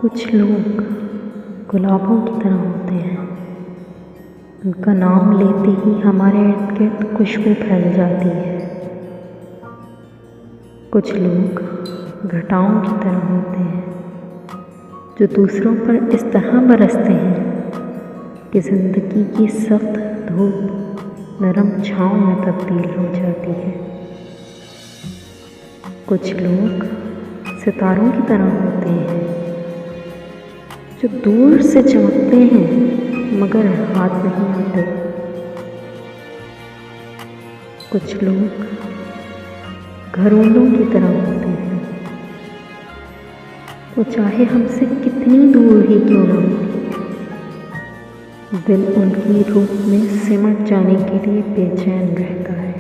कुछ लोग गुलाबों की तरह होते हैं। उनका नाम लेते ही हमारे इर्द गिर्द खुशबू फैल जाती है। कुछ लोग घटाओं की तरह होते हैं जो दूसरों पर इस तरह बरसते हैं कि ज़िंदगी की सख्त धूप नरम छाँव में तब्दील हो जाती है। कुछ लोग सितारों की तरह होते हैं जो दूर से चमकते हैं मगर हाथ नहीं आते। कुछ लोग घरोंदों की तरह होते हैं, वो चाहे हमसे कितनी दूर ही क्यों ना हो, दिल उनकी रूप में सिमट जाने के लिए बेचैन रहता है।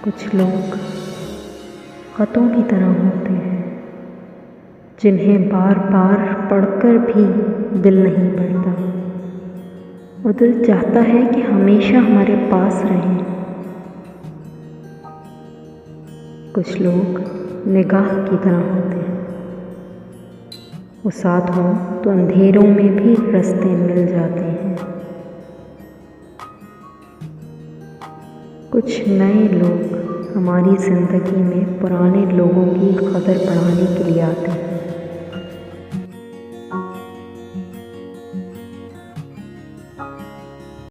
कुछ लोग ख़तों की तरह होते हैं जिन्हें बार बार पढ़कर भी दिल नहीं भरता और दिल चाहता है कि हमेशा हमारे पास रहें। कुछ लोग निगाह की तरह होते हैं, वो साथ हों तो अंधेरों में भी रास्ते मिल जाते हैं। कुछ नए लोग हमारी ज़िंदगी में पुराने लोगों की कदर बढ़ाने के लिए आते हैं।